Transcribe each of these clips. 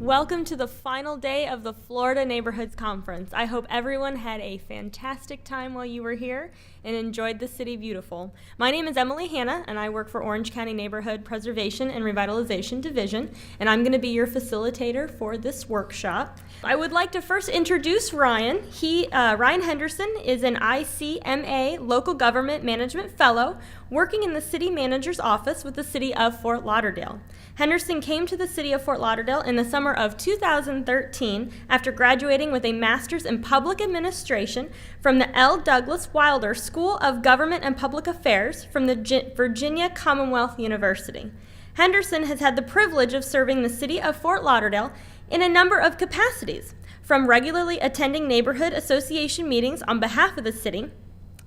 Welcome to the final day of the Florida Neighborhoods Conference. I hope everyone had a fantastic time while you were here and enjoyed the City Beautiful. My name is Emily Hanna, and I work for Orange County Neighborhood Preservation and Revitalization Division, and I'm going to be your facilitator for this workshop. I would like to first introduce Ryan. Ryan Henderson is an ICMA Local Government Management Fellow working in the City Manager's Office with the City of Fort Lauderdale. Henderson came to the City of Fort Lauderdale in the summer of 2013 after graduating with a Master's in Public Administration from the L. Douglas Wilder School of Government and Public Affairs from the Virginia Commonwealth University. Henderson has had the privilege of serving the City of Fort Lauderdale in a number of capacities, from regularly attending neighborhood association meetings on behalf of the city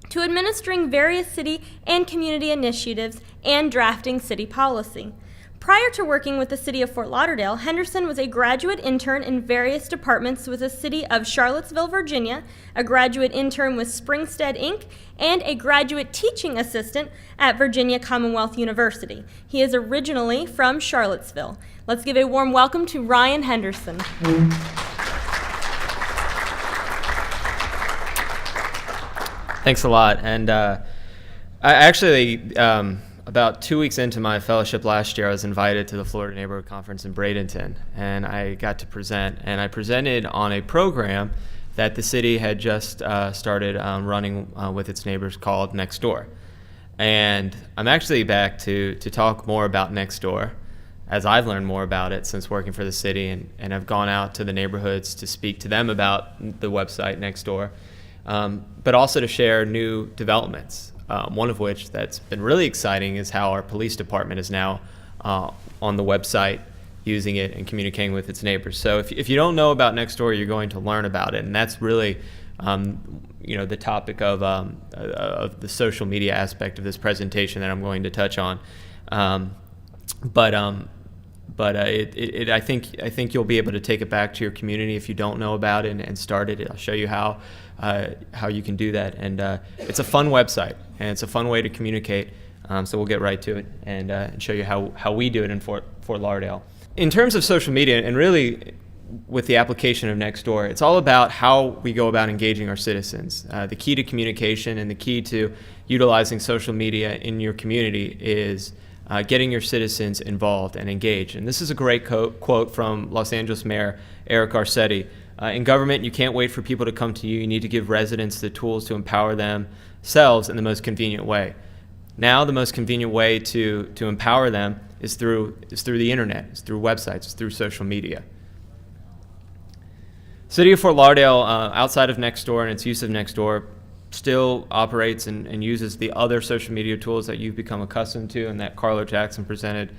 to administering various city and community initiatives and drafting city policy. Prior to working with the City of Fort Lauderdale, Henderson was a graduate intern in various departments with the City of Charlottesville, Virginia, a graduate intern with Springstead, Inc., and a graduate teaching assistant at Virginia Commonwealth University. He is originally from Charlottesville. Let's give a warm welcome to Ryan Henderson. Thanks a lot. And I actually... About 2 weeks into my fellowship last year, I was invited to the Florida Neighborhood Conference in Bradenton, and I got to present. And I presented on a program that the city had just started running with its neighbors called Nextdoor. And I'm actually back to talk more about Nextdoor, as I've learned more about it since working for the city, and I've gone out to the neighborhoods to speak to them about the website Nextdoor, but also to share new developments. One of which that's been really exciting is how our police department is now on the website using it and communicating with its neighbors. So if you don't know about Nextdoor, you're going to learn about it, and that's really the topic of the social media aspect of this presentation that I'm going to touch on. I think you'll be able to take it back to your community if you don't know about it and start it. I'll show you how you can do that, and it's a fun website and it's a fun way to communicate. So we'll get right to it and show you how we do it in Fort Lauderdale. In terms of social media, and really with the application of Nextdoor, it's all about how we go about engaging our citizens. The key to communication and the key to utilizing social media in your community is getting your citizens involved and engaged. And this is a great quote from Los Angeles Mayor Eric Garcetti. In government, you can't wait for people to come to you. You need to give residents the tools to empower themselves in the most convenient way. Now, the most convenient way to empower them is through the internet, it's through websites, it's through social media. City of Fort Lauderdale, outside of Nextdoor and its use of Nextdoor, still operates and uses the other social media tools that you've become accustomed to and that Carlo Jackson presented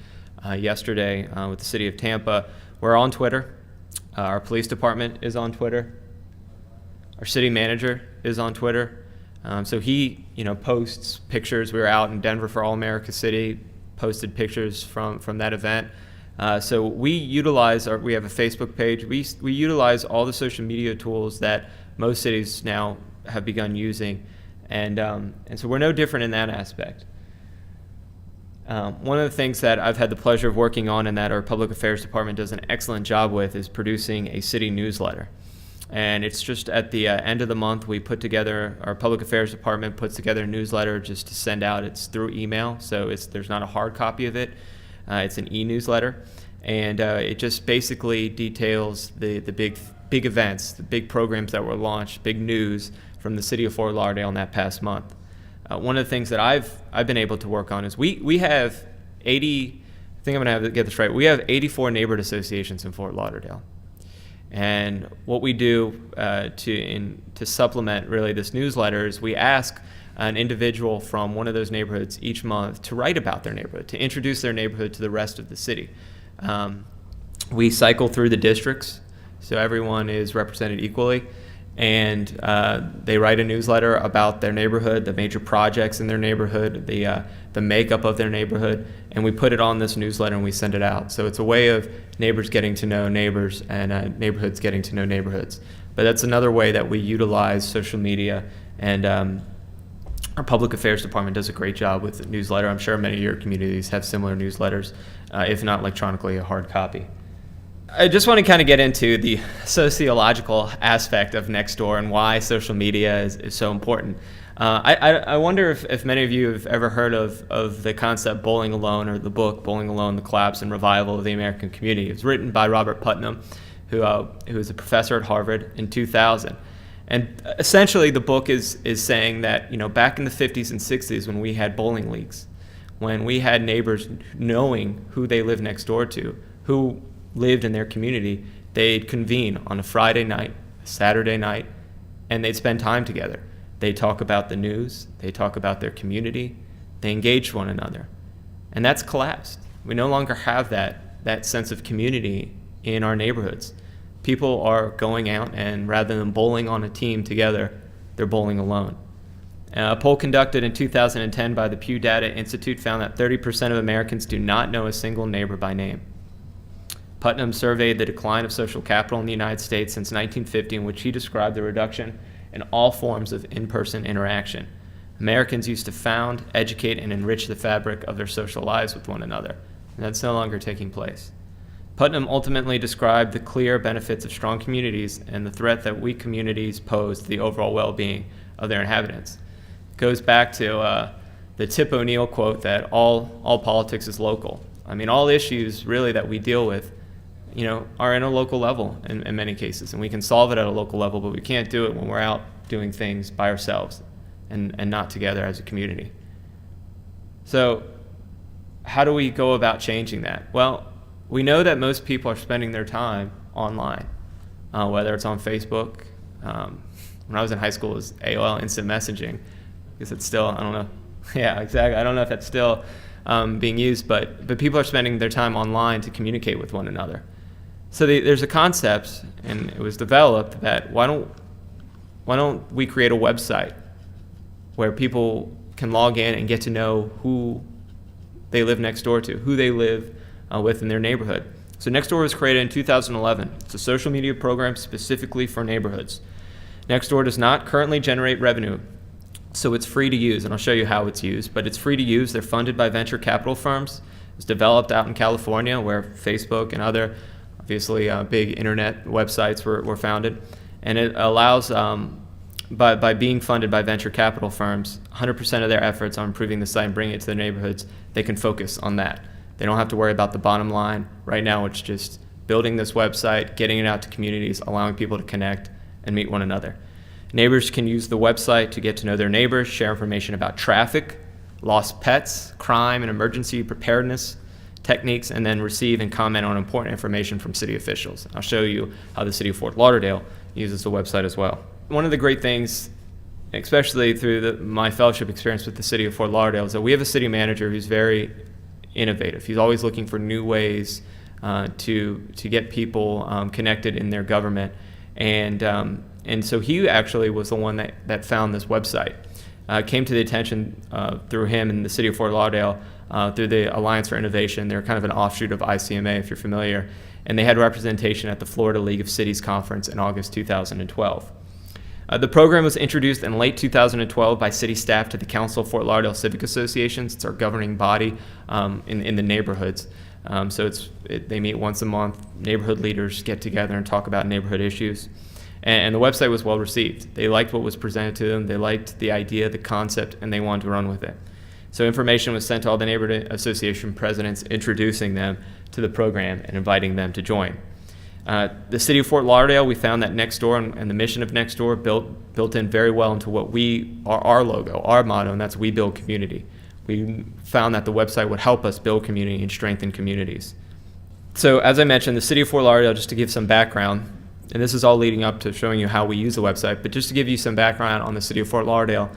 yesterday with the City of Tampa. We're on Twitter. Our police department is on Twitter. Our city manager is on Twitter. So he, posts pictures. We were out in Denver for All America City, posted pictures from that event. So we have a Facebook page. We utilize all the social media tools that most cities now have begun using, and so we're no different in that aspect. One of the things that I've had the pleasure of working on and that our public affairs department does an excellent job with is producing a city newsletter. And it's just at the end of the month, our public affairs department puts together a newsletter just to send out. It's through email, so there's not a hard copy of it. It's an e-newsletter, and it just basically details the big events, the big programs that were launched, big news from the City of Fort Lauderdale in that past month. One of the things that I've been able to work on is we have 80. I think I'm going to have to get this right. We have 84 neighborhood associations in Fort Lauderdale, and what we do to supplement really this newsletter is we ask an individual from one of those neighborhoods each month to write about their neighborhood, to introduce their neighborhood to the rest of the city. We cycle through the districts, so everyone is represented equally. And they write a newsletter about their neighborhood, the major projects in their neighborhood, the makeup of their neighborhood, and we put it on this newsletter and we send it out. So it's a way of neighbors getting to know neighbors and neighborhoods getting to know neighborhoods. But that's another way that we utilize social media, and our public affairs department does a great job with the newsletter. I'm sure many of your communities have similar newsletters, if not electronically, a hard copy. I just want to kind of get into the sociological aspect of Nextdoor and why social media is so important. I wonder if many of you have ever heard of the concept Bowling Alone, or the book Bowling Alone, The Collapse and Revival of the American Community. It was written by Robert Putnam, who was a professor at Harvard in 2000. And essentially the book is saying that, back in the 50s and 60s, when we had bowling leagues, when we had neighbors knowing who they lived next door to, who lived in their community, they'd convene on a Friday night, a Saturday night, and they'd spend time together. They'd talk about the news, they'd talk about their community, they engaged one another. And that's collapsed. We no longer have that sense of community in our neighborhoods. People are going out, and rather than bowling on a team together, they're bowling alone. A poll conducted in 2010 by the Pew Data Institute found that 30% of Americans do not know a single neighbor by name. Putnam surveyed the decline of social capital in the United States since 1950, in which he described the reduction in all forms of in-person interaction. Americans used to found, educate, and enrich the fabric of their social lives with one another, and that's no longer taking place. Putnam ultimately described the clear benefits of strong communities and the threat that weak communities pose to the overall well-being of their inhabitants. It goes back to the Tip O'Neill quote that all politics is local. I mean, all issues really that we deal with, are in a local level in many cases, and we can solve it at a local level, but we can't do it when we're out doing things by ourselves and not together as a community. So how do we go about changing that? Well, we know that most people are spending their time online, whether it's on Facebook. When I was in high school, it was AOL Instant Messaging, because it's still, I don't know. Yeah, exactly. I don't know if that's still being used, but people are spending their time online to communicate with one another. So there's a concept, and it was developed, that why don't we create a website where people can log in and get to know who they live next door to, who they live with in their neighborhood. So Nextdoor was created in 2011. It's a social media program specifically for neighborhoods. Nextdoor does not currently generate revenue, so it's free to use, and I'll show you how it's used, but it's free to use. They're funded by venture capital firms. It's developed out in California, where Facebook and other, obviously, big internet websites were founded. And it allows, by being funded by venture capital firms, 100% of their efforts on improving the site and bringing it to their neighborhoods, they can focus on that. They don't have to worry about the bottom line. Right now, it's just building this website, getting it out to communities, allowing people to connect and meet one another. Neighbors can use the website to get to know their neighbors, share information about traffic, lost pets, crime, and emergency preparedness techniques, and then receive and comment on important information from city officials. I'll show you how the city of Fort Lauderdale uses the website as well. One of the great things, especially through my fellowship experience with the city of Fort Lauderdale, is that we have a city manager who's very innovative. He's always looking for new ways to get people connected in their government, and so he actually was the one that found this website. Came to the attention through him and the city of Fort Lauderdale through the Alliance for Innovation. They're kind of an offshoot of ICMA, if you're familiar, and they had representation at the Florida League of Cities Conference in August 2012. The program was introduced in late 2012 by city staff to the Council of Fort Lauderdale Civic Associations. It's our governing body in the neighborhoods. So they meet once a month. Neighborhood leaders get together and talk about neighborhood issues. And the website was well received. They liked what was presented to them. They liked the idea, the concept, and they wanted to run with it. So information was sent to all the neighborhood association presidents, introducing them to the program and inviting them to join. The city of Fort Lauderdale, we found that Nextdoor and the mission of Nextdoor built in very well into what our logo, our motto, and that's "We build community." We found that the website would help us build community and strengthen communities. So as I mentioned, the city of Fort Lauderdale, just to give some background, and this is all leading up to showing you how we use the website, but just to give you some background on the city of Fort Lauderdale,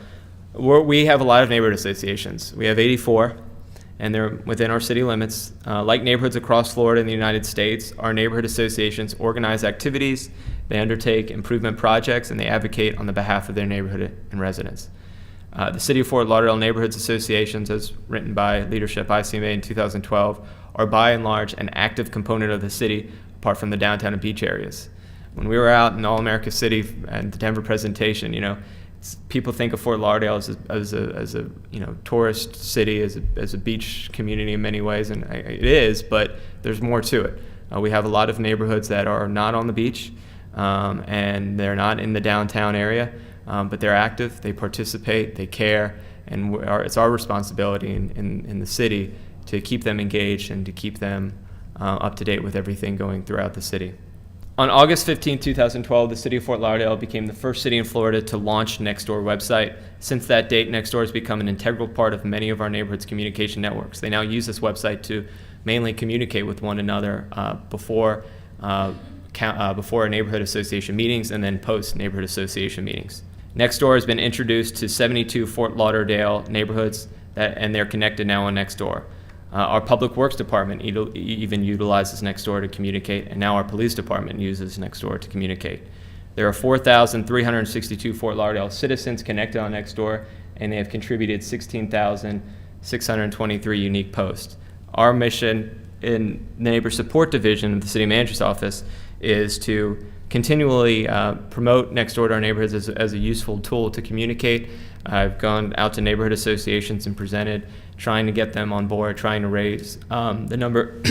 we have a lot of neighborhood associations. We have 84, and they're within our city limits. Like neighborhoods across Florida and the United States, our neighborhood associations organize activities, they undertake improvement projects, and they advocate on the behalf of their neighborhood and residents. The City of Fort Lauderdale Neighborhoods Associations, as written by Leadership ICMA in 2012, are by and large an active component of the city, apart from the downtown and beach areas. When we were out in All-America City and the Denver presentation, people think of Fort Lauderdale as a tourist city, as a beach community in many ways, and it is, but there's more to it. We have a lot of neighborhoods that are not on the beach, and they're not in the downtown area, but they're active, they participate, they care, and it's our responsibility in the city to keep them engaged and to keep them up to date with everything going throughout the city. On August 15, 2012, the city of Fort Lauderdale became the first city in Florida to launch Nextdoor website. Since that date, Nextdoor has become an integral part of many of our neighborhoods' communication networks. They now use this website to mainly communicate with one another before neighborhood association meetings and then post neighborhood association meetings. Nextdoor has been introduced to 72 Fort Lauderdale neighborhoods and they're connected now on Nextdoor. Our Public Works Department even utilizes Nextdoor to communicate, and now our Police Department uses Nextdoor to communicate. There are 4,362 Fort Lauderdale citizens connected on Nextdoor, and they have contributed 16,623 unique posts. Our mission in the Neighbor Support Division of the City Manager's Office is to continually promote Nextdoor to our neighborhoods as a useful tool to communicate. I've gone out to neighborhood associations and presented, trying to get them on board, trying to raise the number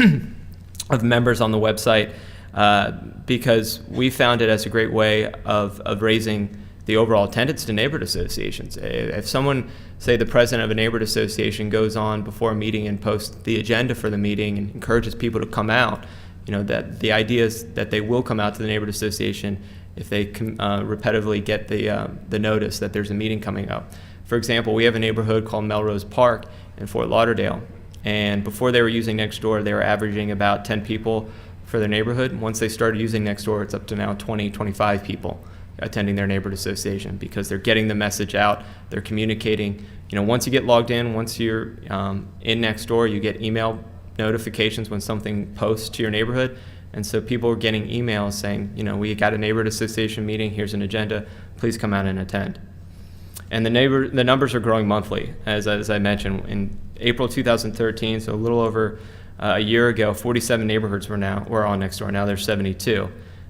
of members on the website because we found it as a great way of raising the overall attendance to neighborhood associations. If someone, say the president of a neighborhood association, goes on before a meeting and posts the agenda for the meeting and encourages people to come out, that the idea is that they will come out to the neighborhood association if they repetitively get the notice that there's a meeting coming up. For example, we have a neighborhood called Melrose Park in Fort Lauderdale, and before they were using Nextdoor, they were averaging about 10 people for their neighborhood. Once they started using Nextdoor, it's up to now 20, 25 people attending their neighborhood association because they're getting the message out, they're communicating. Once you get logged in, once you're in Nextdoor, you get email notifications when something posts to your neighborhood. And so people are getting emails saying, we got a neighborhood association meeting, here's an agenda, please come out and attend. And the numbers are growing monthly, as I mentioned. In April 2013, so a little over a year ago, 47 neighborhoods were on Nextdoor. Now there's 72.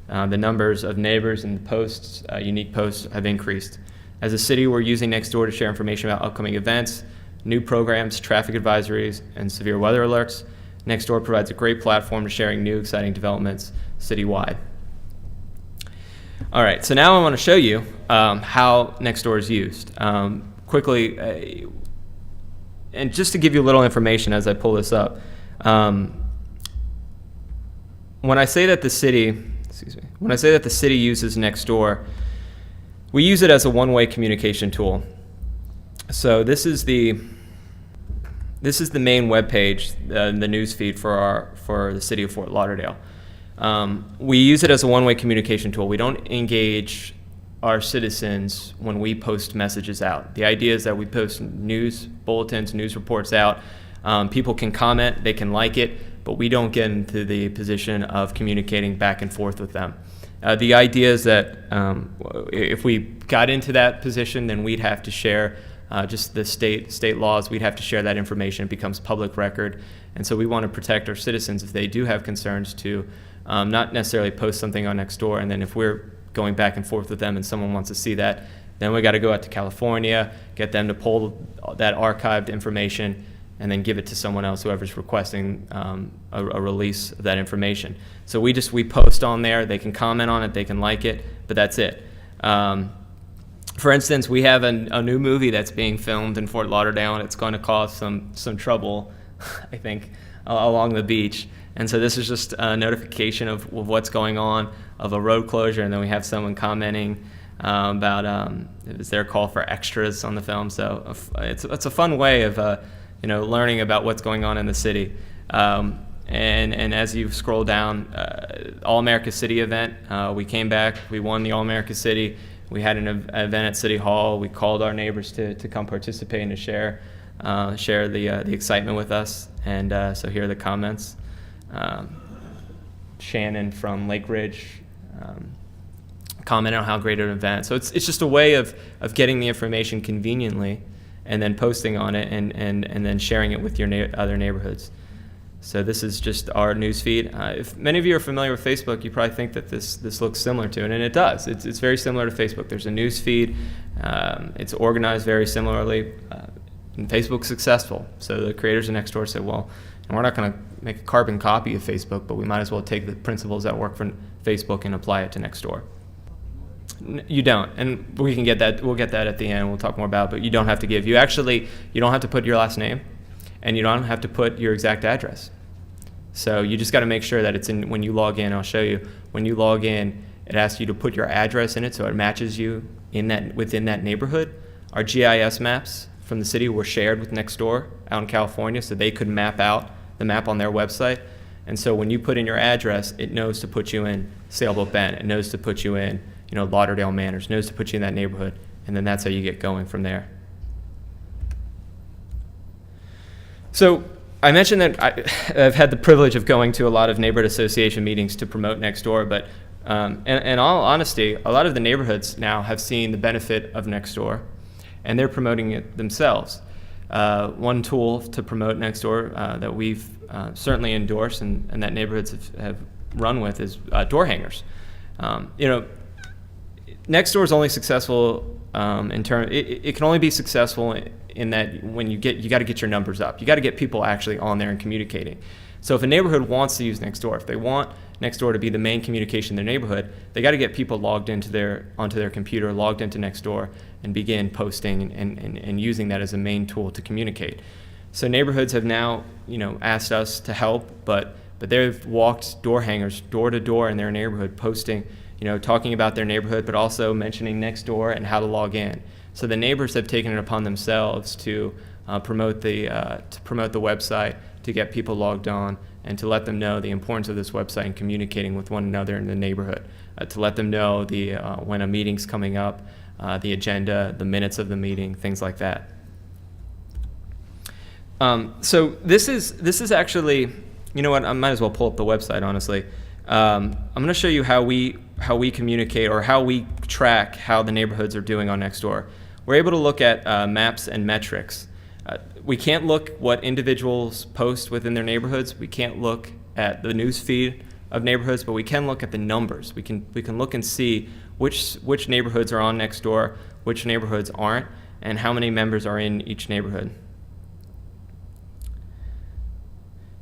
The numbers of neighbors and posts, unique posts, have increased. As a city, we're using Nextdoor to share information about upcoming events, new programs, traffic advisories, and severe weather alerts. Nextdoor provides a great platform to sharing new, exciting developments citywide. All right, so now I want to show you how Nextdoor is used. Quickly, and just to give you a little information as I pull this up, when I say that the city uses Nextdoor, we use it as a one-way communication tool. So this is the main web page, the news feed for the city of Fort Lauderdale. We use it as a one-way communication tool. We don't engage our citizens when we post messages out. The idea is that we post news bulletins, news reports out. People can comment, they can like it, but we don't get into the position of communicating back and forth with them. The idea is that if we got into that position, then we'd have to share just the state laws. We'd have to share that information. It becomes public record. And so we want to protect our citizens if they do have concerns to not necessarily post something on Nextdoor, and then if we're going back and forth with them and someone wants to see that, then we got to go out to California, get them to pull that archived information, and then give it to someone else, whoever's requesting a release of that information. So we post on there. They can comment on it, they can like it, but that's it. For instance, we have a new movie that's being filmed in Fort Lauderdale, and it's going to cause some trouble, I think, along the beach. And so this is just a notification of what's going on, of a road closure, and then we have someone commenting about it's their call for extras on the film. So it's a fun way of learning about what's going on in the city. And as you scroll down, All-America City event, we came back, we won the All-America City. We had an event at City Hall. We called our neighbors to come participate and to share the excitement with us. And so here are the comments. Shannon from Lake Ridge commented on how great an event. So it's just a way of getting the information conveniently and then posting on it and then sharing it with your other neighborhoods. So this is just our news feed. If many of you are familiar with Facebook, you probably think that this looks similar to it, and it does. It's very similar to Facebook. There's a news feed. It's organized very similarly. And Facebook's successful. So the creators of Nextdoor said, well, we're not going to make a carbon copy of Facebook, but we might as well take the principles that work for Facebook and apply it to Nextdoor. You don't, and we can get that. We'll get that at the end. We'll talk more about it, but you don't have to give. You don't have to put your last name, and you don't have to put your exact address. So you just got to make sure that it's in when you log in. I'll show you. When you log in, it asks you to put your address in it, so it matches you within that neighborhood. Our GIS maps from the city were shared with Nextdoor out in California, so they could map out the map on their website. And so when you put in your address, it knows to put you in Sailboat Bend. It knows to put you in, Lauderdale Manors. It knows to put you in that neighborhood, and then that's how you get going from there. So I mentioned that I've had the privilege of going to a lot of neighborhood association meetings to promote Nextdoor, but in all honesty, a lot of the neighborhoods now have seen the benefit of Nextdoor, and they're promoting it themselves. One tool to promote Nextdoor that we've certainly endorsed and that neighborhoods have run with is door hangers. Nextdoor is only successful in terms. It can only be successful in that when you got to get your numbers up. You got to get people actually on there and communicating. So if a neighborhood wants to use Nextdoor, if they want Nextdoor to be the main communication in their neighborhood, they got to get people logged onto their computer, logged into Nextdoor, and begin posting and using that as a main tool to communicate. So neighborhoods have now asked us to help, but they've walked door hangers door to door in their neighborhood, posting, talking about their neighborhood, but also mentioning Nextdoor and how to log in. So the neighbors have taken it upon themselves to promote the website, to get people logged on, and to let them know the importance of this website and communicating with one another in the neighborhood, to let them know when a meeting's coming up, the agenda, the minutes of the meeting, things like that. So this is actually, I might as well pull up the website, honestly. I'm going to show you how we communicate or how we track how the neighborhoods are doing on Nextdoor. We're able to look at maps and metrics. We can't look what individuals post within their neighborhoods. We can't look at the news feed of neighborhoods, but we can look at the numbers. We can look and see which neighborhoods are on Nextdoor, which neighborhoods aren't, and how many members are in each neighborhood.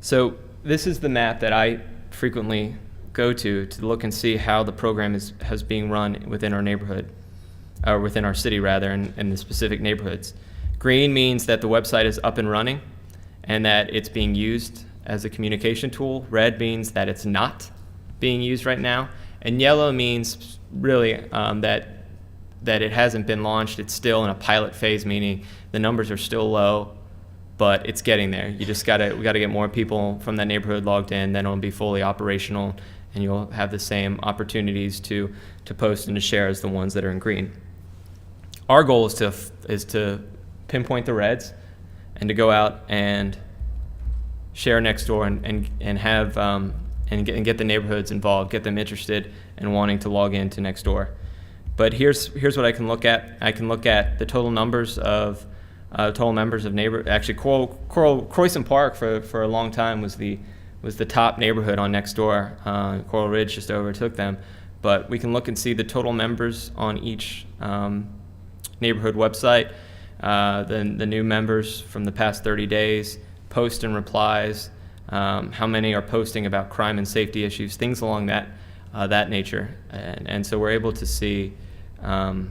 So this is the map that I frequently go to look and see how the program has being run within our neighborhood, or within our city rather, in the specific neighborhoods. Green means that the website is up and running and that it's being used as a communication tool. Red means that it's not being used right now. And yellow means really that it hasn't been launched. It's still in a pilot phase, meaning the numbers are still low, but it's getting there. We gotta get more people from that neighborhood logged in, then it'll be fully operational, and you'll have the same opportunities to post and to share as the ones that are in green. Our goal is to pinpoint the reds and to go out and share Nextdoor and have and get the neighborhoods involved, get them interested in wanting to log into Nextdoor. But here's what I can look at. I can look at the total numbers of total members of neighbor. Actually, Croissant Park for a long time was the top neighborhood on Nextdoor. Coral Ridge just overtook them. But we can look and see the total members on each neighborhood website, the new members from the past 30 days, posts and replies, how many are posting about crime and safety issues, things along that nature. And so we're able to see, and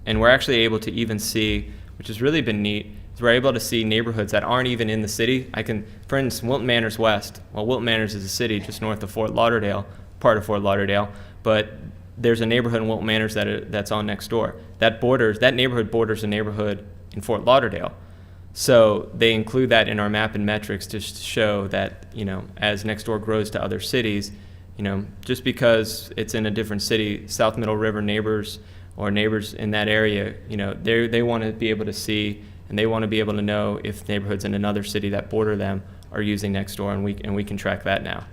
we're actually able to even see, which has really been neat, is we're able to see neighborhoods that aren't even in the city. For instance, Wilton Manors West. Well, Wilton Manors is a city just north of Fort Lauderdale, part of Fort Lauderdale, but there's a neighborhood in Wilton Manors that's on Nextdoor. That neighborhood borders a neighborhood in Fort Lauderdale. So they include that in our map and metrics to show that, as Nextdoor grows to other cities, just because it's in a different city, South Middle River neighbors or neighbors in that area, they want to be able to see and they want to be able to know if neighborhoods in another city that border them are using Nextdoor, and we can track that now.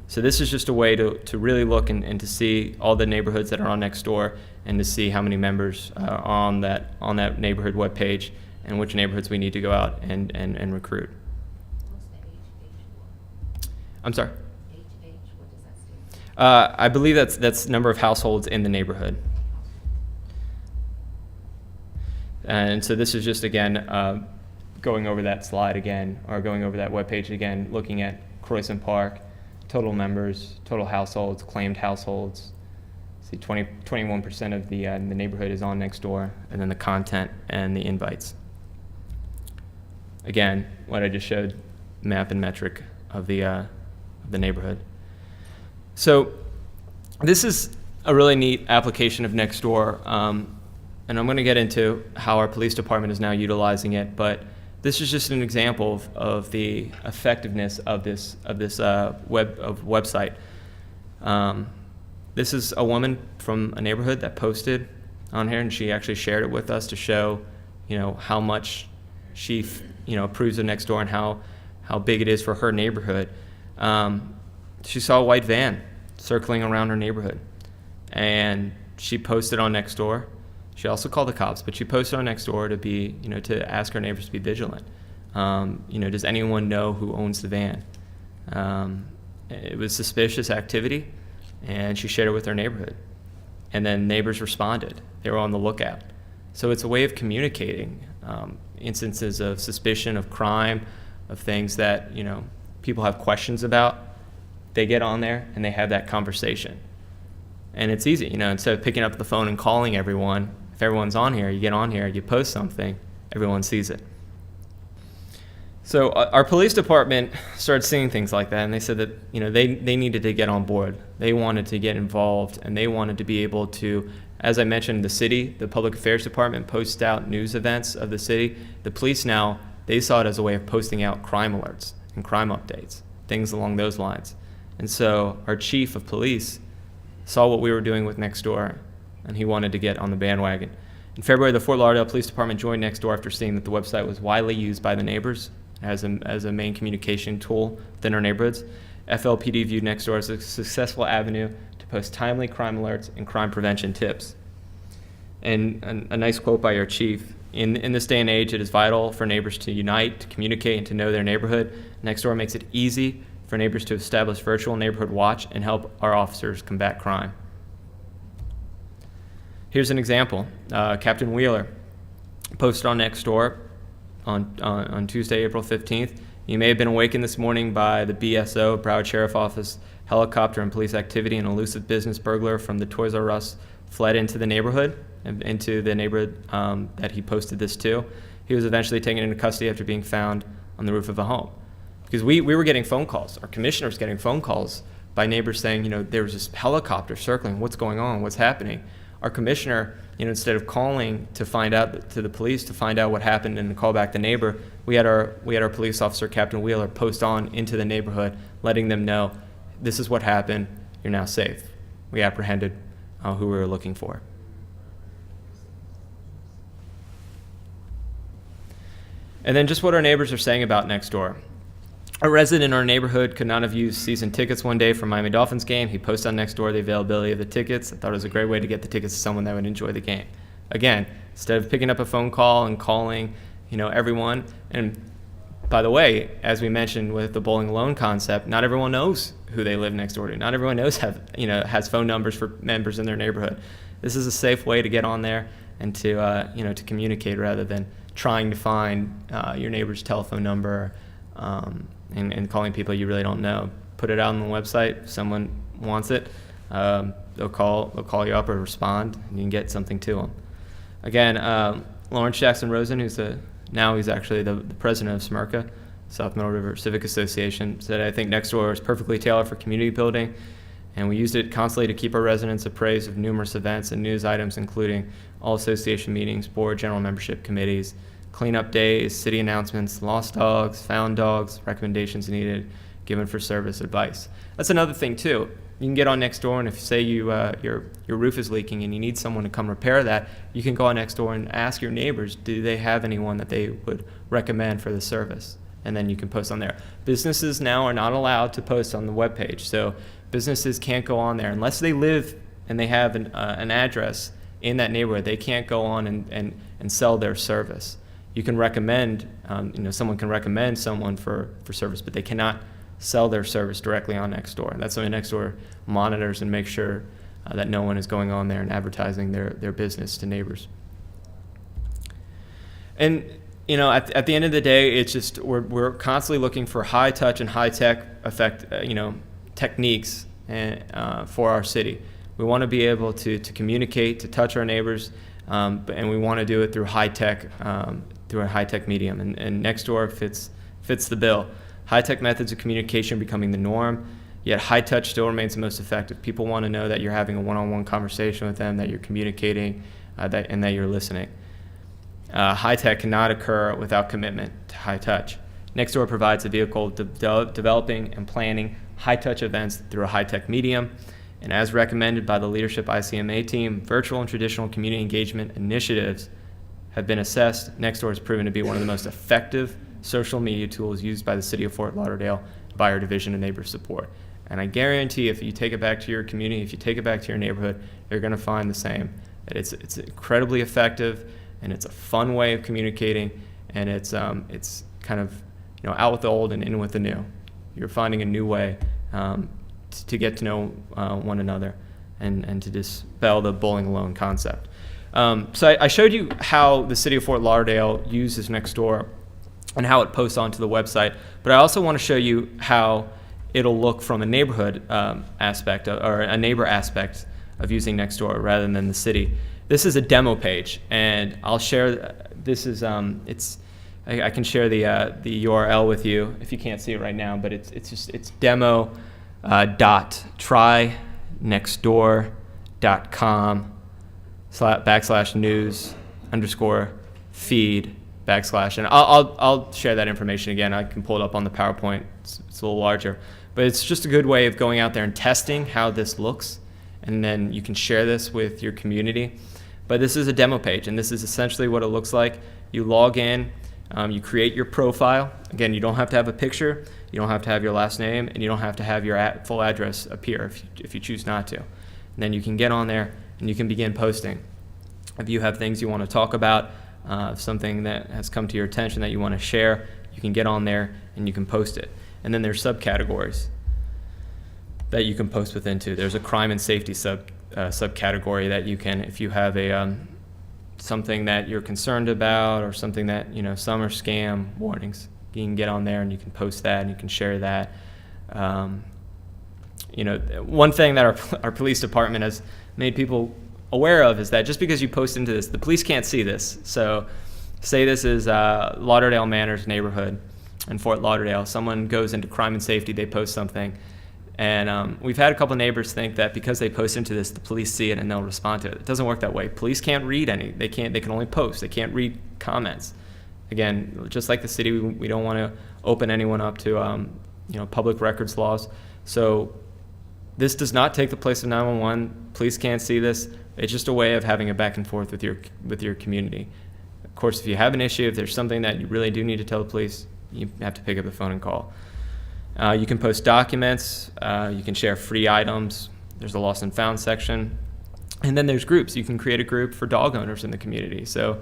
So this is just a way to really look and to see all the neighborhoods that are on Nextdoor and to see how many members are on that neighborhood webpage and which neighborhoods we need to go out and recruit. I'm sorry. HH, what does that stand for? I believe that's number of households in the neighborhood. And so this is just, again, going over that slide again, or going over that webpage again, looking at Croissant Park, total members, total households, claimed households. See, 21% of the neighborhood is on Nextdoor, and then the content and the invites. Again, what I just showed, map and metric of the neighborhood. So this is a really neat application of Nextdoor, and I'm going to get into how our police department is now utilizing it, but this is just an example of the effectiveness of this website. This is a woman from a neighborhood that posted on here, and she actually shared it with us to show, how much she, approves of Nextdoor and how big it is for her neighborhood. She saw a white van circling around her neighborhood, and she posted on Nextdoor. She also called the cops, but she posted on Nextdoor to be, to ask her neighbors to be vigilant. Does anyone know who owns the van? It was suspicious activity, and she shared it with her neighborhood. And then neighbors responded. They were on the lookout. So it's a way of communicating instances of suspicion of crime, of things that, people have questions about. They get on there and they have that conversation. And it's easy, instead of picking up the phone and calling everyone, if everyone's on here, you get on here, you post something, everyone sees it. So our police department started seeing things like that, and they said that they needed to get on board. They wanted to get involved, and they wanted to be able to, as I mentioned, the city, the public affairs department posts out news events of the city. The police now, they saw it as a way of posting out crime alerts and crime updates, things along those lines. And so our chief of police saw what we were doing with Nextdoor, and he wanted to get on the bandwagon. In February, the Fort Lauderdale Police Department joined Nextdoor after seeing that the website was widely used by the neighbors as a main communication tool within our neighborhoods. FLPD viewed Nextdoor as a successful avenue to post timely crime alerts and crime prevention tips. And a nice quote by our chief: in this day and age, it is vital for neighbors to unite, to communicate, and to know their neighborhood. Nextdoor makes it easy for neighbors to establish virtual neighborhood watch and help our officers combat crime. Here's an example. Captain Wheeler posted on Nextdoor on Tuesday, April 15th. You may have been awakened this morning by the BSO, Broward Sheriff Office, helicopter and police activity. An elusive business burglar from the Toys R Us fled into the neighborhood that he posted this to. He was eventually taken into custody after being found on the roof of a home. Because we were getting phone calls, our commissioner was getting phone calls by neighbors saying, there was this helicopter circling, what's going on, what's happening? Our commissioner, instead of calling to find out to the police to find out what happened and to call back the neighbor, we had our police officer, Captain Wheeler, post on into the neighborhood, letting them know, this is what happened, you're now safe. We apprehended who we were looking for. And then just what our neighbors are saying about Nextdoor. A resident in our neighborhood could not have used season tickets one day for Miami Dolphins game. He posted on Nextdoor the availability of the tickets. I thought it was a great way to get the tickets to someone that would enjoy the game. Again, instead of picking up a phone call and calling, everyone. And by the way, as we mentioned with the bowling alone concept, not everyone knows who they live next door to. Not everyone has phone numbers for members in their neighborhood. This is a safe way to get on there and to communicate rather than trying to find your neighbor's telephone number. And calling people you really don't know. Put it out on the website. If someone wants it, they'll call you up or respond, and you can get something to them. Again, Lawrence Jackson Rosen, he's actually the president of SMERCA, South Middle River Civic Association, said, I think Nextdoor is perfectly tailored for community building, and we used it constantly to keep our residents appraised of numerous events and news items, including all association meetings, board, general membership committees, cleanup days, city announcements, lost dogs, found dogs, recommendations needed, given for service, advice. That's another thing too. You can get on Nextdoor, and if say your roof is leaking and you need someone to come repair that, you can go on Nextdoor and ask your neighbors, do they have anyone that they would recommend for the service? And then you can post on there. Businesses now are not allowed to post on the webpage, so businesses can't go on there unless they live and they have an address in that neighborhood. They can't go on and sell their service. You can recommend, someone can recommend someone for service, but they cannot sell their service directly on Nextdoor. That's something Nextdoor monitors and makes sure that no one is going on there and advertising their business to neighbors. And at the end of the day, it's just we're constantly looking for high touch and high tech techniques for our city. We want to be able to communicate, to touch our neighbors, and we want to do it through high tech, through a high tech medium. And Nextdoor fits the bill. High tech methods of communication becoming the norm, yet high touch still remains the most effective. People want to know that you're having a one-on-one conversation with them, that you're communicating, and that you're listening. High tech cannot occur without commitment to high touch. Nextdoor provides a vehicle developing and planning high touch events through a high tech medium. And as recommended by the Leadership ICMA team, virtual and traditional community engagement initiatives have been assessed. Nextdoor has proven to be one of the most effective social media tools used by the city of Fort Lauderdale by our Division of Neighbor Support. And I guarantee if you take it back to your community, if you take it back to your neighborhood, you're going to find the same. That it's incredibly effective, and it's a fun way of communicating, and it's kind of out with the old and in with the new. You're finding a new way to get to know one another and to dispel the bowling alone concept. So I showed you how the city of Fort Lauderdale uses Nextdoor and how it posts onto the website, but I also want to show you how it'll look from a neighborhood aspect or a neighbor aspect of using Nextdoor rather than the city. This is a demo page, and I'll share. This is I can share the URL with you if you can't see it right now, but it's demo dot trynextdoor.com /news _feed / and I'll share that information again. I can pull it up on the PowerPoint. It's a little larger, but it's just a good way of going out there and testing how this looks, and then you can share this with your community. But this is a demo page, and this is essentially what it looks like. You log in, you create your profile. Again, you don't have to have a picture, you don't have to have your last name, and you don't have to have your full address appear if you choose not to. And then you can get on there and you can begin posting. If you have things you want to talk about, something that has come to your attention that you want to share, you can get on there and you can post it. And then there's subcategories that you can post within too. There's a crime and safety subcategory that you can, if you have a something that you're concerned about or something that some are scam warnings, you can get on there and you can post that and you can share that. One thing that our police department has made people aware of is that just because you post into this, the police can't see this. So say this is Lauderdale Manors neighborhood in Fort Lauderdale. Someone goes into crime and safety, they post something. And we've had a couple neighbors think that because they post into this, the police see it and they'll respond to it. It doesn't work that way. Police can't read any. They can only post. They can't read comments. Again, just like the city, we don't want to open anyone up to public records laws. So this does not take the place of 911. Police can't see this. It's just a way of having a back and forth with your community. Of course, if you have an issue, if there's something that you really do need to tell the police, you have to pick up the phone and call. You can post documents. You can share free items. There's a lost and found section. And then there's groups. You can create a group for dog owners in the community. So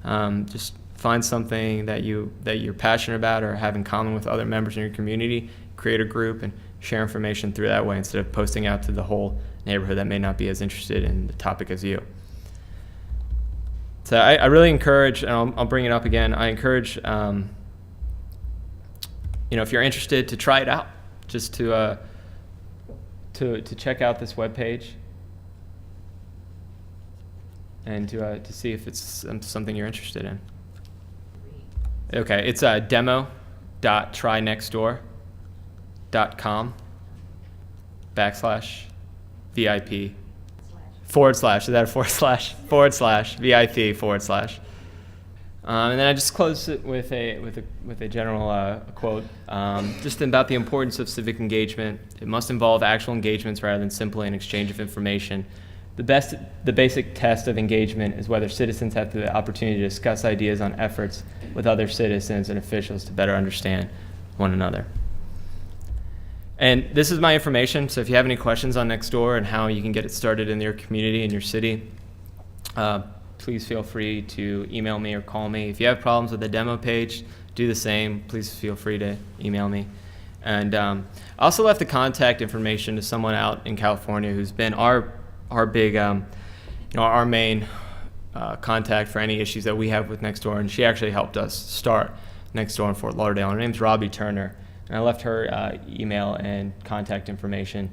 just find something that you're passionate about or have in common with other members in your community, create a group and share information through that way instead of posting out to the whole neighborhood that may not be as interested in the topic as you. So I really encourage, and I'll bring it up again, I encourage if you're interested, to try it out, just to check out this webpage and to see if it's something you're interested in. Okay, it's demo.trynextdoor.com /VIP / is that a / VIP / and then I just close it with a general quote, just about the importance of civic engagement. It must involve actual engagements rather than simply an exchange of information. The basic test of engagement is whether citizens have the opportunity to discuss ideas on efforts with other citizens and officials to better understand one another. And this is my information, so if you have any questions on Nextdoor and how you can get it started in your community, in your city, please feel free to email me or call me. If you have problems with the demo page, do the same. Please feel free to email me. And I also left the contact information to someone out in California who's been our big, our main contact for any issues that we have with Nextdoor, and she actually helped us start Nextdoor in Fort Lauderdale. Her name's Robbie Turner, and I left her email and contact information.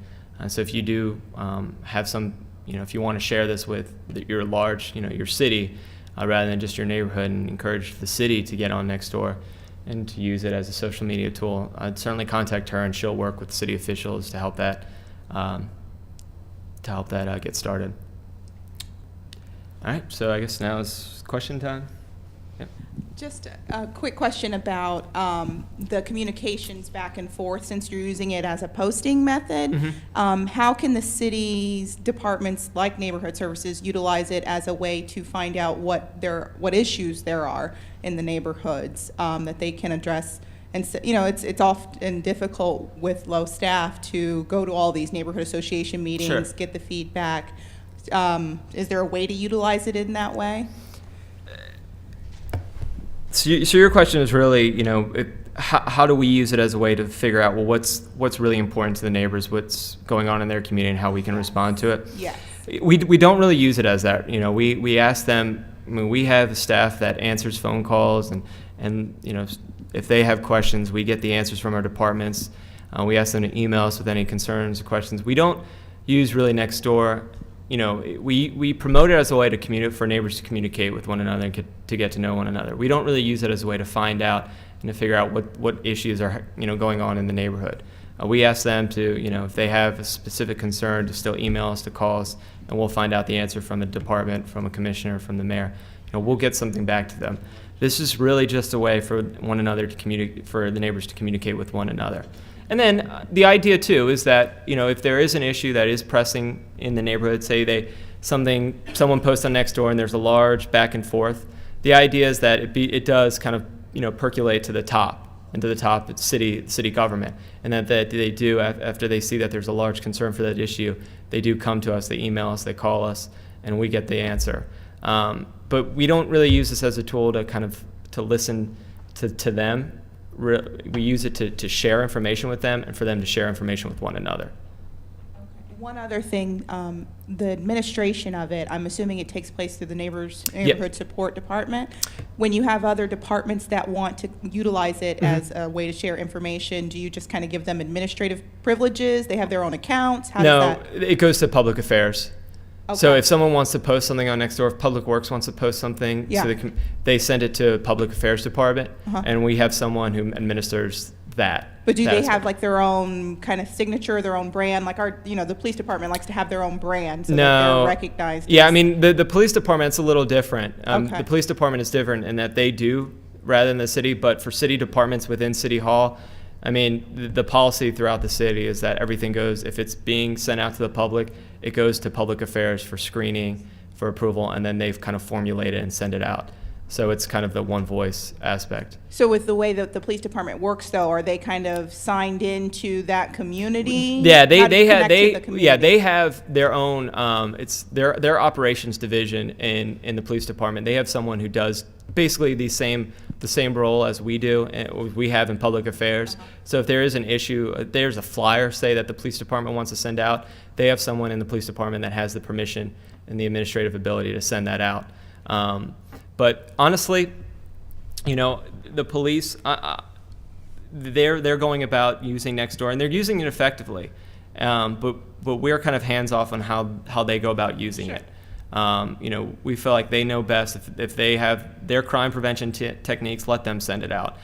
So if you do have some, if you want to share this with your large, your city, rather than just your neighborhood, and encourage the city to get on Nextdoor and to use it as a social media tool, I'd certainly contact her, and she'll work with city officials to help that get started. All right, so I guess now is question time. Yep. Just a quick question about the communications back and forth, since you're using it as a posting method. Mm-hmm. How can the city's departments like neighborhood services utilize it as a way to find out what issues there are in the neighborhoods that they can address? And so, it's often difficult with low staff to go to all these neighborhood association meetings, Sure. get the feedback. Is there a way to utilize it in that way? So your question is really, how do we use it as a way to figure out, well, what's really important to the neighbors, what's going on in their community, and how we can respond to it? Yes. We don't really use it as that. We ask them. We have staff that answers phone calls, and if they have questions, we get the answers from our departments. We ask them to email us with any concerns or questions. We don't use really Nextdoor. We promote it as a way to communicate, for neighbors to communicate with one another and to get to know one another. We don't really use it as a way to find out and to figure out what issues are going on in the neighborhood. We ask them to, if they have a specific concern, to still email us, to call us, and we'll find out the answer from a department, from a commissioner, from the mayor. We'll get something back to them. This is really just a way for one another to communicate, for the neighbors to communicate with one another. And then the idea too is that if there is an issue that is pressing in the neighborhood, say someone posts on Nextdoor and there's a large back and forth, the idea is that it does kind of percolate to the top, and to the top it's city government, and that they do, after they see that there's a large concern for that issue, they do come to us, they email us, they call us, and we get the answer. But we don't really use this as a tool to listen to them. We use it to share information with them, and for them to share information with one another. One other thing, the administration of it, I'm assuming it takes place through the neighborhood support department. When you have other departments that want to utilize it as a way to share information, do you just kind of give them administrative privileges? They have their own accounts? How does that? It goes to public affairs. Okay. So if someone wants to post something on Nextdoor, if Public Works wants to post something, Yeah. so they send it to Public Affairs Department, Uh-huh. and we have someone who administers that. But do that they aspect. have like their own kind of signature, their own brand? Like the police department likes to have their own brand so that No. they're recognized. Yeah, as- I mean, the police department's a little different. Okay. The police department is different in that they do, rather than the city, but for city departments within City Hall, I mean, the policy throughout the city is that everything goes, if it's being sent out to the public, it goes to Public Affairs for screening, for approval, and then they've kind of formulate it and send it out. So it's kind of the one voice aspect. So with the way that the police department works, though, are they kind of signed into that community? Yeah, How do you connect to the they community? have their own. It's their operations division in the police department. They have someone who does basically the same role as we do, and we have in public affairs. So if there is an issue, there's a flyer, say, that the police department wants to send out, they have someone in the police department that has the permission and the administrative ability to send that out. But honestly, the police, they're going about using Nextdoor, and they're using it effectively. But we're kind of hands off on how they go about using Sure. it. We feel like they know best. If they have their crime prevention techniques, let them send it out.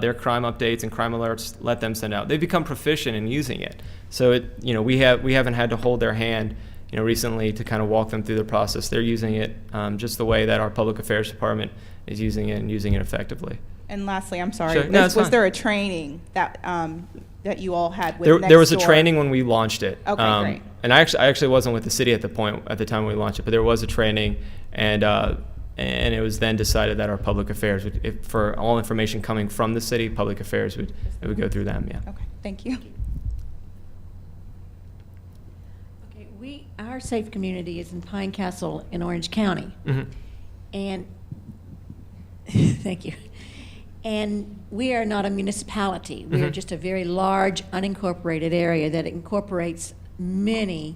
Their crime updates and crime alerts, let them send out. They become proficient in using it. So we haven't had to hold their hand, recently to kind of walk them through the process. They're using it just the way that our public affairs department is using it, and using it effectively. And lastly, I'm sorry, Sure. No, it's was fine. there a training that you all had with There was a Nextdoor? training when we launched it. Okay, great. And I actually wasn't with the city at the time we launched it, but there was a training, and it was then decided that our public affairs would, for all information coming from the city, public affairs would go through them. Yeah. Okay, thank you. Okay, our safe community is in Pine Castle in Orange County. hmm And, thank you. And we are not a municipality. We are just a very large, unincorporated area that incorporates many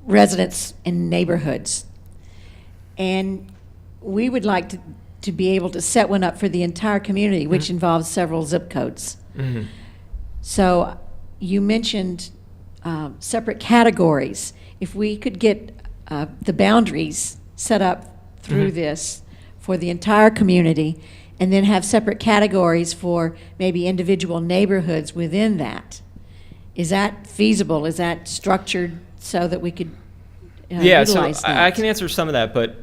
residents and neighborhoods. And we would like to be able to set one up for the entire community, which involves several zip codes. So you mentioned separate categories. If we could get the boundaries set up through this for the entire community, and then have separate categories for maybe individual neighborhoods within that. Is that feasible? Is that structured so that we could Yeah, so utilize that? I can answer some of that, but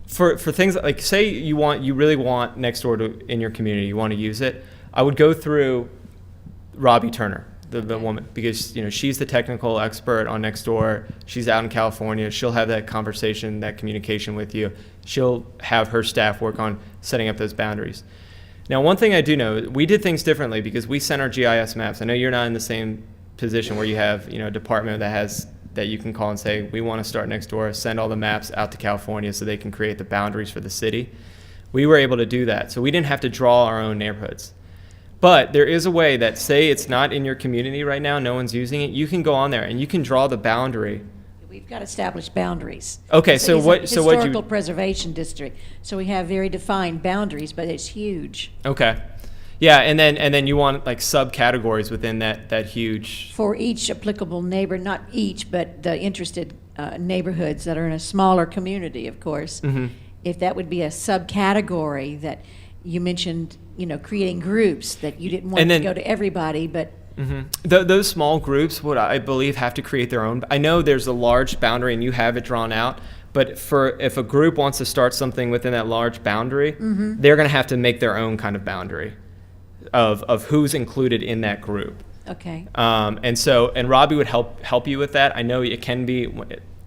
for things like, say you really want Nextdoor in your community, you want to use it, I would go through Robbie Turner, the woman, because she's the technical expert on Nextdoor. She's out in California. She'll have that conversation, that communication with you. She'll have her staff work on setting up those boundaries. Now, one thing I do know, we did things differently because we sent our GIS maps. I know you're not in the same position where you have a department that you can call and say, we want to start Nextdoor, send all the maps out to California so they can create the boundaries for the city. We were able to do that, so we didn't have to draw our own neighborhoods. But there is a way that, say it's not in your community right now, no one's using it, you can go on there and you can draw the boundary. We've got established boundaries. Okay, It's so a what historical preservation district, so we have very defined boundaries, but it's huge. Okay. Yeah, and then you want like subcategories within that huge. For each applicable neighbor, not each, but the interested neighborhoods that are in a smaller community, of course. If that would be a subcategory that you mentioned, creating groups that you didn't want to go to everybody, but Those small groups would, I believe, have to create their own. I know there's a large boundary and you have it drawn out, but if a group wants to start something within that large boundary, they're going to have to make their own kind of boundary of who's included in that group. okay. And Robbie would help you with that. I know it can be,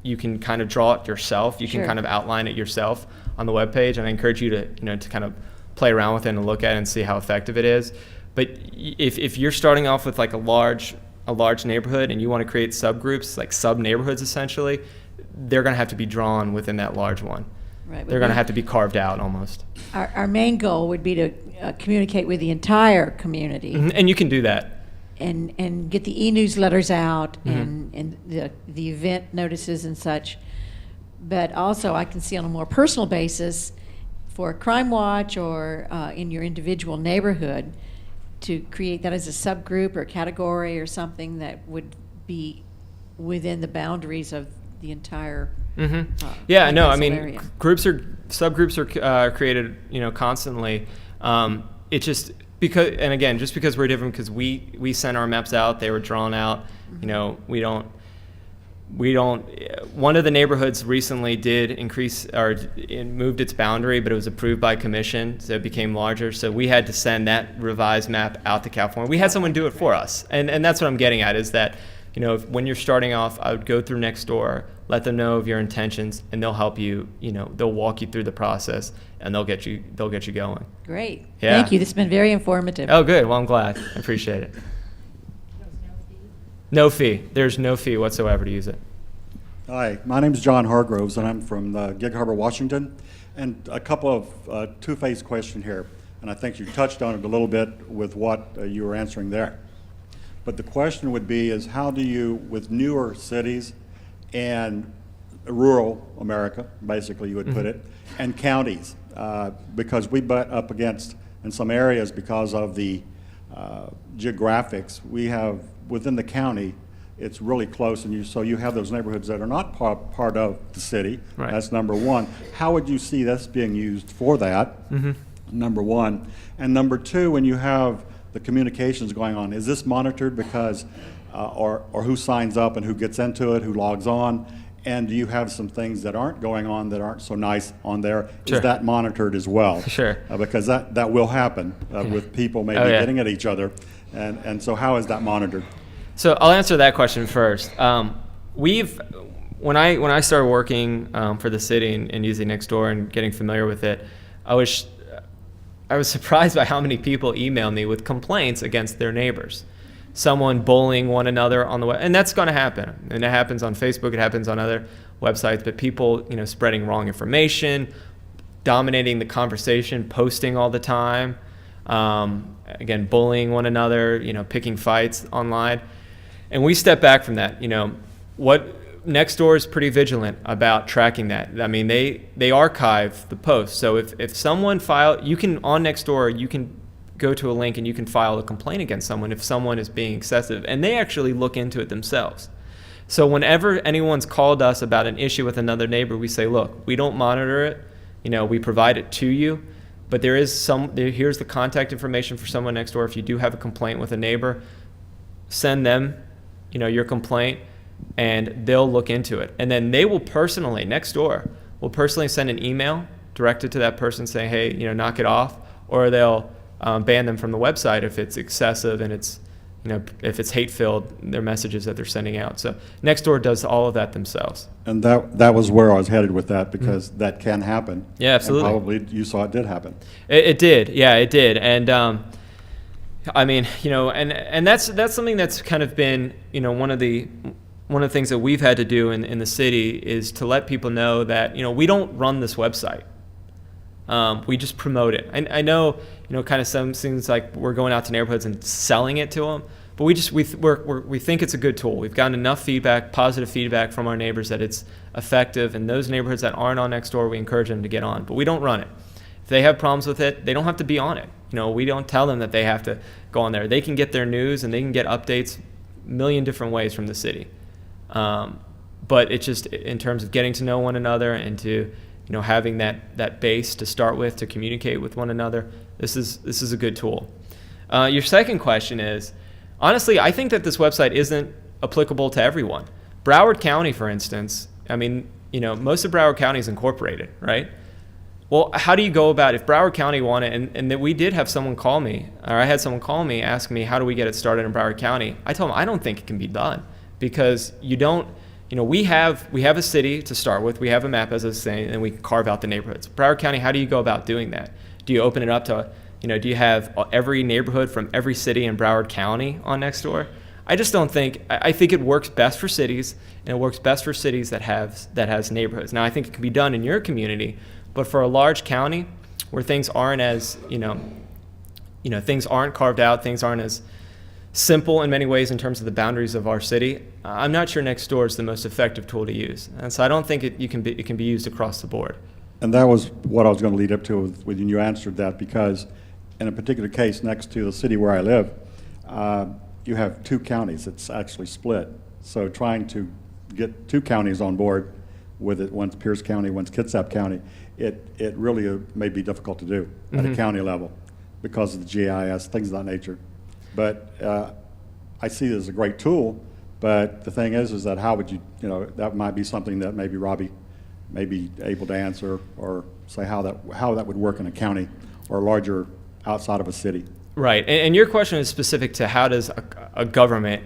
you can kind of draw it yourself. You Sure. can kind of outline it yourself on the webpage, and I encourage you to kind of play around with it and look at it and see how effective it is. But if you're starting off with like a large neighborhood and you want to create subgroups, like sub neighborhoods essentially, they're going to have to be drawn within that large one. Right. They're going to have to be carved out almost. Our main goal would be to communicate with the entire community And you can do that. and get the e-newsletters out and the event notices and such. But also I can see on a more personal basis for Crime Watch or in your individual neighborhood to create that as a subgroup or category or something that would be within the boundaries of the entire Yeah, no, I Council mean, area. subgroups are created, constantly. It just because we're different, because we sent our maps out, they were drawn out. We don't. One of the neighborhoods recently did increase or it moved its boundary, but it was approved by commission, so it became larger. So we had to send that revised map out to California. We had someone do it for us, and that's what I'm getting at is that. When you're starting off, I would go through Nextdoor, let them know of your intentions, and they'll help you. They'll walk you through the process, and they'll get you going. Great. Yeah. Thank you. This has been very informative. Oh, good. Well, I'm glad. I appreciate it. No fee. There's no fee whatsoever to use it. Hi, my name is John Hargroves, and I'm from Gig Harbor, Washington. And a couple of two-phase question here, and I think you touched on it a little bit with what you were answering there. But the question would be is how do you, with newer cities and rural America, basically you would put it, and counties, because we butt up against, in some areas because of the geographics, we have, within the county, it's really close, and so you have those neighborhoods that are not part of the city. Right. That's number one. How would you see this being used for that? Number one. And number two, when you have the communications going on, is this monitored because, or who signs up and who gets into it, who logs on? And do you have some things that aren't going on that aren't so nice on there? Sure. Is that monitored as well? Sure. Because that will happen with people maybe Oh, yeah. getting at each other. And so how is that monitored? So I'll answer that question first. When I started working for the city and using Nextdoor and getting familiar with it, I was surprised by how many people email me with complaints against their neighbors. Someone bullying one another on the web, and that's going to happen. And it happens on Facebook, it happens on other websites, but people, spreading wrong information, dominating the conversation, posting all the time, again, bullying one another, picking fights online. And we step back from that. Nextdoor is pretty vigilant about tracking that. I mean, they archive the posts. So if someone on Nextdoor, you can go to a link and you can file a complaint against someone if someone is being excessive. And they actually look into it themselves. So whenever anyone's called us about an issue with another neighbor, we say, look, we don't monitor it. We provide it to you. But here's the contact information for someone next door. If you do have a complaint with a neighbor, send them, your complaint, and they'll look into it. And then they will Nextdoor will personally send an email directed to that person saying, hey, knock it off, or they'll ban them from the website if it's excessive and it's, if it's hate-filled, their messages that they're sending out. So Nextdoor does all of that themselves. And that was where I was headed with that, because that can happen. Yeah, absolutely. And probably you saw it did happen. It did. Yeah, it did. And I mean, and that's something that's kind of been, one of the things that we've had to do in the city is to let people know that, we don't run this website. We just promote it. I know, kind of some things like we're going out to neighborhoods and selling it to them, but we think it's a good tool. We've gotten enough feedback, positive feedback from our neighbors that it's effective. And those neighborhoods that aren't on Nextdoor, we encourage them to get on, but we don't run it. If they have problems with it, they don't have to be on it. We don't tell them that they have to go on there. They can get their news and they can get updates a million different ways from the city. But it's just in terms of getting to know one another and to, having that base to start with, to communicate with one another, this is a good tool. Your second question is, honestly, I think that this website isn't applicable to everyone. Broward County, for instance, I mean, most of Broward County is incorporated, right? Well, how do you go about if Broward County wanted, and that we did have someone call me, or I had someone call me, ask me, how do we get it started in Broward County? I told them, I don't think it can be done, because you don't, we have a city to start with, we have a map, as I was saying, and we carve out the neighborhoods. Broward County, how do you go about doing that? Do you open it up to, do you have every neighborhood from every city in Broward County on Nextdoor? I just don't think, I think it works best for cities, and it works best for cities that has neighborhoods. Now, I think it can be done in your community, but for a large county where things aren't as, things aren't carved out, things aren't as simple in many ways in terms of the boundaries of our city, I'm not sure Nextdoor is the most effective tool to use. And so I don't think it can be used across the board. And that was what I was going to lead up to when you answered that, because in a particular case next to the city where I live, you have two counties. It's actually split. So trying to get two counties on board with it, one's Pierce County, one's Kitsap County, it really may be difficult to do at a county level because of the GIS, things of that nature. But I see it as a great tool, but the thing is that how would you, that might be something that maybe Robbie may be able to answer, or say how that would work in a county or larger outside of a city. Right, and your question is specific to how does a government,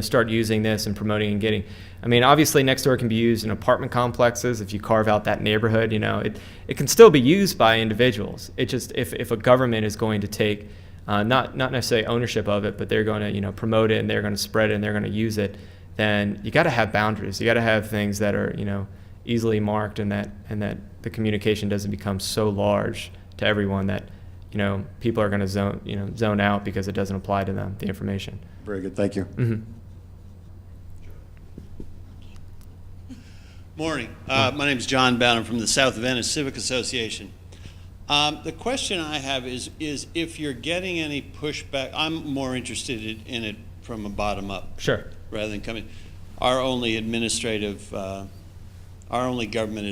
start using this and promoting and getting. I mean, obviously Nextdoor can be used in apartment complexes. If you carve out that neighborhood, it can still be used by individuals. It just, if a government is going to take, not necessarily ownership of it, but they're going to, promote it and they're going to spread it and they're going to use it, then you got to have boundaries. You got to have things that are, easily marked, and that the communication doesn't become so large to everyone that, people are going to zone out because it doesn't apply to them, the information. Very good, thank you. Mm-hmm. Morning. My name is John Bowden from the South Venice Civic Association. The question I have is if you're getting any pushback. I'm more interested in it from a bottom up. Sure. Rather than coming. Our only government is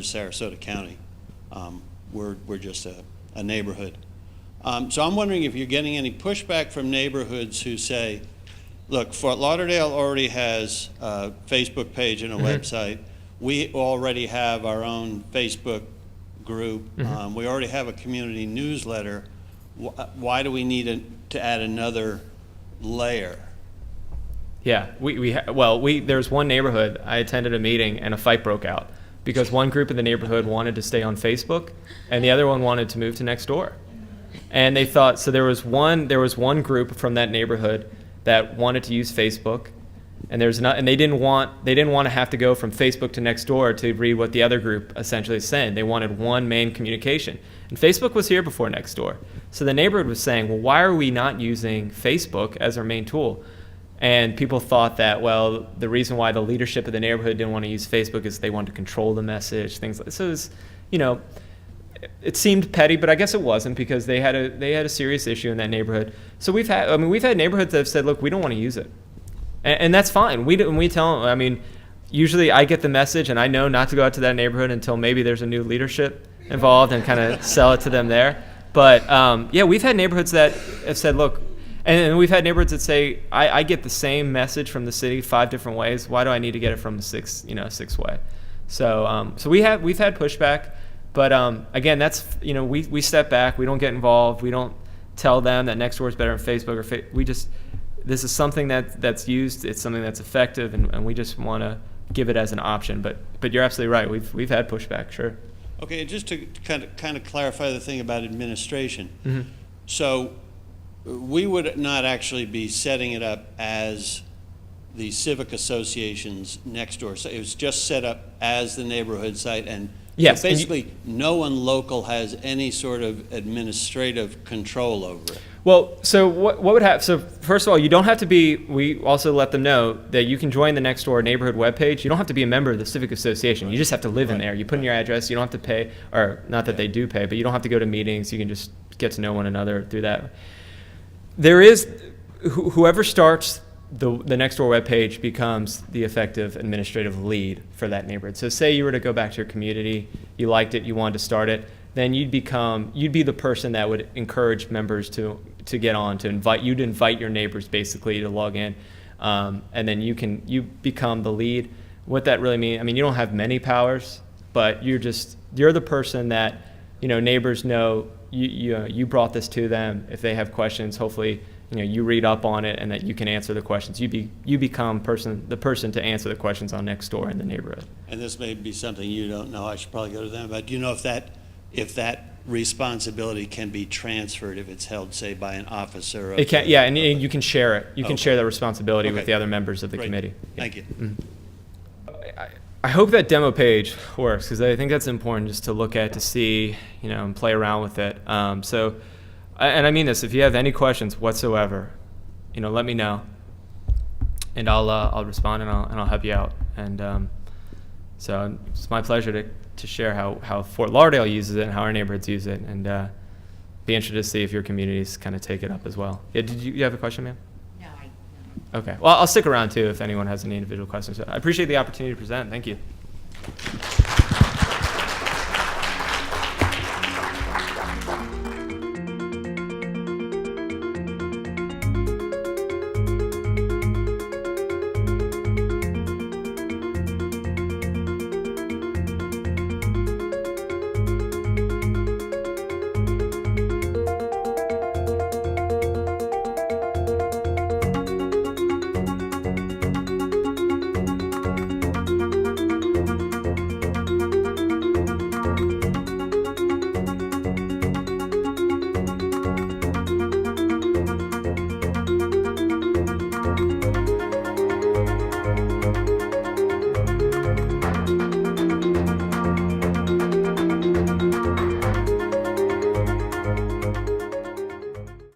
Sarasota County. We're just a neighborhood. So I'm wondering if you're getting any pushback from neighborhoods who say, look, Fort Lauderdale already has a Facebook page and a website. We already have our own Facebook group. We already have a community newsletter. Why do we need to add another layer? Yeah, there's one neighborhood, I attended a meeting and a fight broke out because one group in the neighborhood wanted to stay on Facebook and the other one wanted to move to Nextdoor. And they thought, so there was one group from that neighborhood that wanted to use Facebook, And and they didn't want to have to go from Facebook to Nextdoor to read what the other group essentially is saying. They wanted one main communication. And Facebook was here before Nextdoor. So the neighborhood was saying, well, why are we not using Facebook as our main tool? And people thought that, well, the reason why the leadership of the neighborhood didn't want to use Facebook is they wanted to control the message, things like so. It was, it seemed petty, but I guess it wasn't, because they had a serious issue in that neighborhood. So we've had neighborhoods that have said, look, we don't want to use it, and that's fine. We tell them. Usually I get the message, and I know not to go out to that neighborhood until maybe there's a new leadership involved and kind of sell it to them there. But yeah, we've had neighborhoods that have said, look. And we've had neighborhoods that say, I get the same message from the city 5 different ways. Why do I need to get it from the sixth way? So we've had pushback, but again, that's we step back. We don't get involved. We don't tell them that Nextdoor is better than Facebook this is something that's used. It's something that's effective, and we just want to give it as an option. But you're absolutely right. We've had pushback, sure. Okay, just to kind of clarify the thing about administration. Mm-hmm. So we would not actually be setting it up as the civic association's Nextdoor. So it was just set up as the neighborhood site, and yes, so basically no one local has any sort of administrative control over it. Well, so what would happen? So first of all, you don't have to be. We also let them know that you can join the Nextdoor neighborhood webpage. You don't have to be a member of the civic association. You just have to live in there. You put in your address. You don't have to pay, or not that they do pay, but you don't have to go to meetings. You can just get to know one another through that. There is, whoever starts the Nextdoor webpage becomes the effective administrative lead for that neighborhood. So say you were to go back to your community, you liked it, you wanted to start it, then you'd be the person that would encourage members to get on, to invite your neighbors basically to log in, and then you become the lead. What that really means, you don't have many powers, but you're the person that neighbors know. You brought this to them. If they have questions, hopefully you read up on it and that you can answer the questions. You become the person to answer the questions on Nextdoor in the neighborhood. And this may be something you don't know. I should probably go to them. But do you know if that responsibility can be transferred if it's held, say, by an officer? It can, yeah, and you can share it. You can share that responsibility with Okay. the other members of the Great. committee. Yeah. Thank you. I hope that demo page works, because I think that's important just to look at, to see, and play around with it. And I mean this, if you have any questions whatsoever, let me know, and I'll respond and I'll help you out. And so it's my pleasure to share how Fort Lauderdale uses it and how our neighborhoods use it, and be interested to see if your communities kind of take it up as well. Yeah, did you have a question, ma'am? No, Okay. Well, I'll stick around too if anyone has any individual questions. I appreciate the opportunity to present. Thank you.